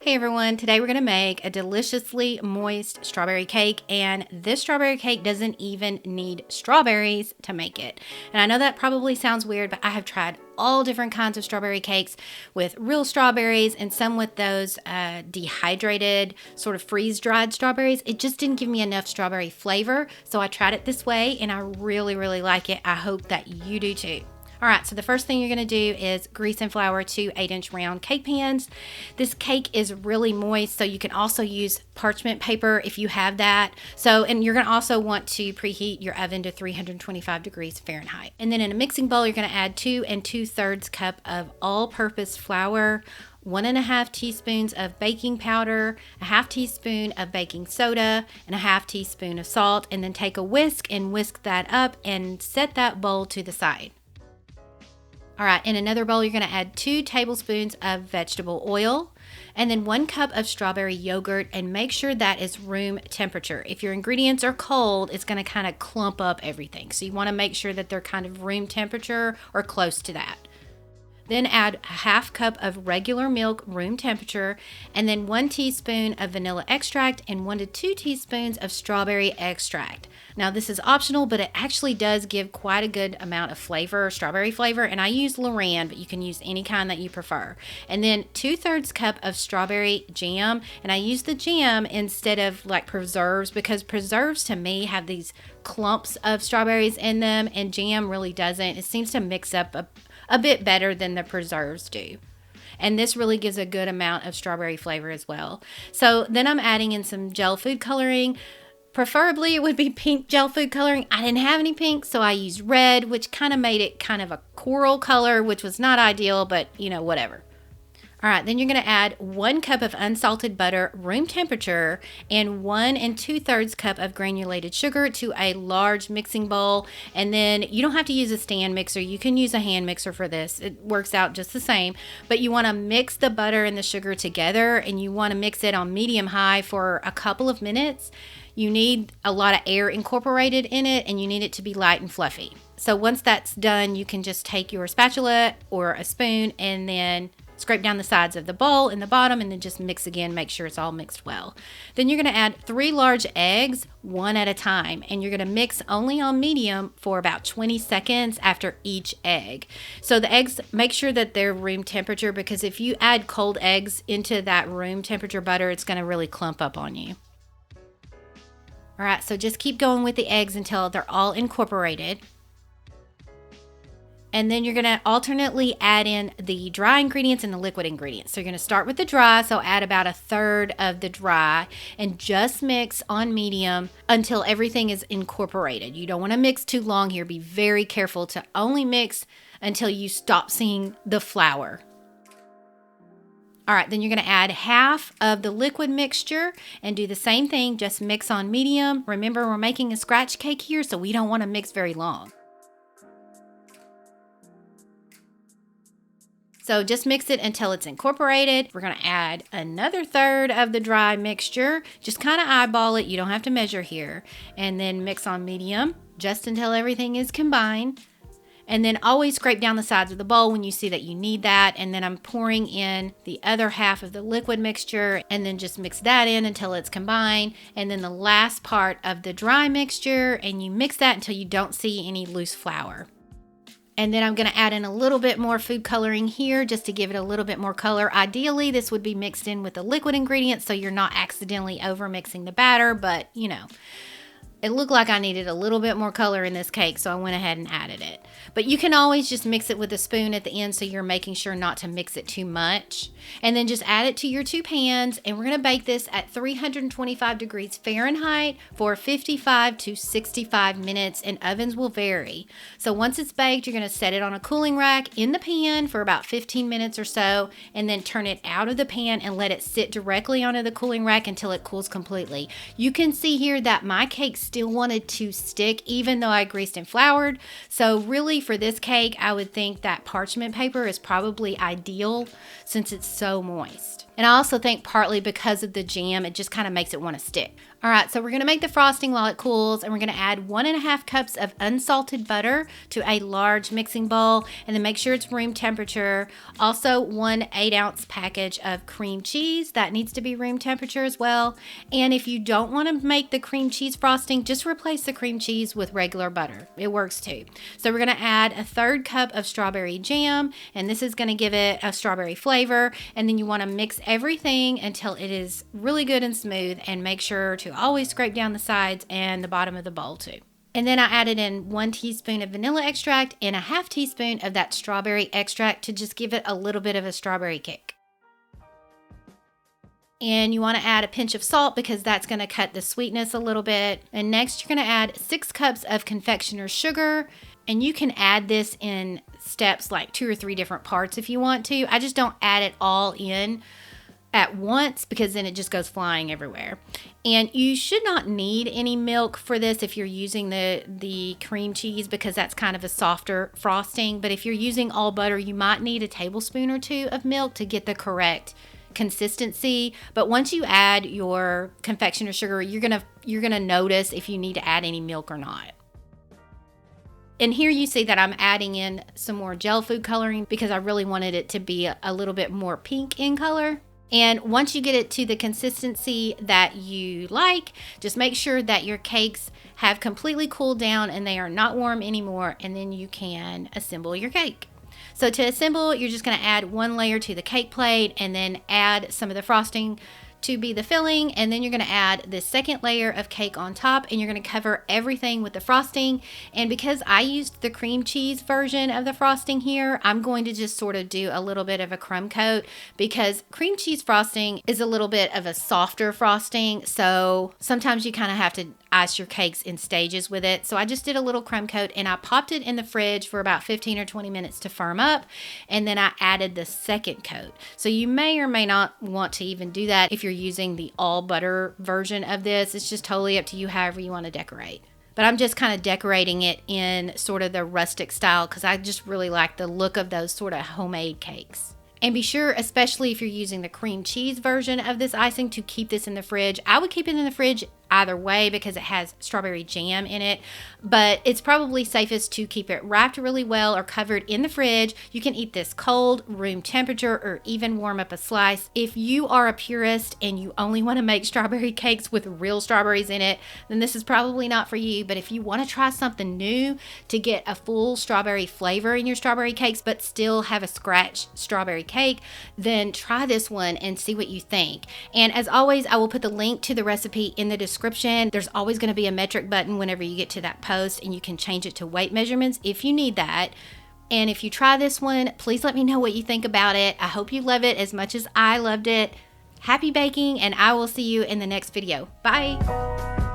Hey everyone, today we're going to make a deliciously moist strawberry cake, and this strawberry cake doesn't even need strawberries to make it. And I know that probably sounds weird, but I have tried all different kinds of strawberry cakes with real strawberries and some with those dehydrated, sort of freeze-dried strawberries. It just didn't give me enough strawberry flavor, so I tried it this way and I really, really like it. I hope that you do too. All right, so the first thing you're going to do is grease and flour 2 8-inch round cake pans. This cake is really moist, so you can also use parchment paper if you have that. And you're going to also want to preheat your oven to 325 degrees Fahrenheit. And then in a mixing bowl, you're going to add 2 2/3 cup of all-purpose flour, 1.5 teaspoons of baking powder, a 1/2 teaspoon of baking soda, and a 1/2 teaspoon of salt. And then take a whisk and whisk that up and set that bowl to the side. All right, in another bowl, you're going to add 2 tablespoons of vegetable oil and then 1 cup of strawberry yogurt, and make sure that is room temperature. If your ingredients are cold, it's going to kind of clump up everything. So you want to make sure that they're kind of room temperature or close to that. Then add a 1/2 cup of regular milk, room temperature, and then 1 teaspoon of vanilla extract and 1 to 2 teaspoons of strawberry extract. Now this is optional, but it actually does give quite a good amount of flavor, strawberry flavor, and I use Loran, but you can use any kind that you prefer. And then 2/3 cup of strawberry jam, and I use the jam instead of like preserves, because preserves to me have these clumps of strawberries in them, and jam really doesn't. It seems to mix up a bit better than the preserves do. And this really gives a good amount of strawberry flavor as well. So then I'm adding in some gel food coloring. Preferably it would be pink gel food coloring. I didn't have any pink, so I used red, which kind of made it kind of a coral color, which was not ideal, but you know, whatever. All right, then you're going to add 1 cup of unsalted butter, room temperature, and 1 2/3 cup of granulated sugar to a large mixing bowl. And then you don't have to use a stand mixer. You can use a hand mixer for this. It works out just the same. But you want to mix the butter and the sugar together, and you want to mix it on medium-high for a couple of minutes. You need a lot of air incorporated in it, and you need it to be light and fluffy. So once that's done, you can just take your spatula or a spoon and then scrape down the sides of the bowl and the bottom, and then just mix again, make sure it's all mixed well. Then you're going to add 3 large eggs, 1 at a time, and you're going to mix only on medium for about 20 seconds after each egg. So the eggs, make sure that they're room temperature, because if you add cold eggs into that room temperature butter, it's going to really clump up on you. All right, so just keep going with the eggs until they're all incorporated. And then you're going to alternately add in the dry ingredients and the liquid ingredients. So you're going to start with the dry, so add about 1/3 of the dry and just mix on medium until everything is incorporated. You don't want to mix too long here. Be very careful to only mix until you stop seeing the flour. All right, then you're going to add 1/2 of the liquid mixture and do the same thing, just mix on medium. Remember, we're making a scratch cake here, so we don't want to mix very long. So just mix it until it's incorporated. We're going to add another 1/3 of the dry mixture. Just kind of eyeball it. You don't have to measure here. And then mix on medium just until everything is combined. And then always scrape down the sides of the bowl when you see that you need that. And then I'm pouring in the other 1/2 of the liquid mixture, and then just mix that in until it's combined. And then the last part of the dry mixture, and you mix that until you don't see any loose flour. And then I'm going to add in a little bit more food coloring here just to give it a little bit more color. Ideally, this would be mixed in with the liquid ingredients so you're not accidentally over mixing the batter, but you know, it looked like I needed a little bit more color in this cake, so I went ahead and added it. But you can always just mix it with a spoon at the end, so you're making sure not to mix it too much. And then just add it to your 2 pans, and we're going to bake this at 325 degrees Fahrenheit for 55 to 65 minutes, and ovens will vary. So once it's baked, you're going to set it on a cooling rack in the pan for about 15 minutes or so, and then turn it out of the pan and let it sit directly onto the cooling rack until it cools completely. You can see here that my cake still wanted to stick even though I greased and floured. So really for this cake, I would think that parchment paper is probably ideal since it's so moist. And I also think partly because of the jam, it just kind of makes it want to stick. All right, so we're going to make the frosting while it cools, and we're going to add 1.5 cups of unsalted butter to a large mixing bowl, and then make sure it's room temperature. Also, 1 8-ounce package of cream cheese. That needs to be room temperature as well. And if you don't want to make the cream cheese frosting, just replace the cream cheese with regular butter. It works too. So we're going to add a 1/3 cup of strawberry jam, and this is going to give it a strawberry flavor. And then you want to mix everything until it is really good and smooth, and make sure to always scrape down the sides and the bottom of the bowl too. And then I added in 1 teaspoon of vanilla extract and a 1/2 teaspoon of that strawberry extract to just give it a little bit of a strawberry kick. And you want to add a pinch of salt because that's going to cut the sweetness a little bit. And next you're going to add 6 cups of confectioner's sugar. And you can add this in steps, like 2 or 3 different parts if you want to. I just don't add it all in at once because then it just goes flying everywhere. And you should not need any milk for this if you're using the cream cheese, because that's kind of a softer frosting. But if you're using all butter, you might need a tablespoon or 2 of milk to get the correct consistency. But once you add your confectioner sugar, you're gonna notice if you need to add any milk or not. And here you see that I'm adding in some more gel food coloring because I really wanted it to be a little bit more pink in color. And once you get it to the consistency that you like, just make sure that your cakes have completely cooled down and they are not warm anymore, and then you can assemble your cake. So to assemble, you're just going to add 1 layer to the cake plate and then add some of the frosting to be the filling, and then you're going to add the second layer of cake on top, and you're going to cover everything with the frosting. And because I used the cream cheese version of the frosting here, I'm going to just sort of do a little bit of a crumb coat, because cream cheese frosting is a little bit of a softer frosting, so sometimes you kind of have to ice your cakes in stages with it. So I just did a little crumb coat, and I popped it in the fridge for about 15 or 20 minutes to firm up, and then I added the second coat. So you may or may not want to even do that if you're using the all butter version of this. It's just totally up to you however you want to decorate. But I'm just kind of decorating it in sort of the rustic style because I just really like the look of those sort of homemade cakes. And be sure, especially if you're using the cream cheese version of this icing, to keep this in the fridge. I would keep it in the fridge either way because it has strawberry jam in it, but it's probably safest to keep it wrapped really well or covered in the fridge. You can eat this cold, room temperature, or even warm up a slice. If you are a purist and you only want to make strawberry cakes with real strawberries in it, then this is probably not for you. But if you want to try something new to get a full strawberry flavor in your strawberry cakes but still have a scratch strawberry cake, then try this one and see what you think. And as always, I will put the link to the recipe in the description. There's always going to be a metric button whenever you get to that post, and you can change it to weight measurements if you need that. And if you try this one, please let me know what you think about it. I hope you love it as much as I loved it. Happy baking, and I will see you in the next video. Bye.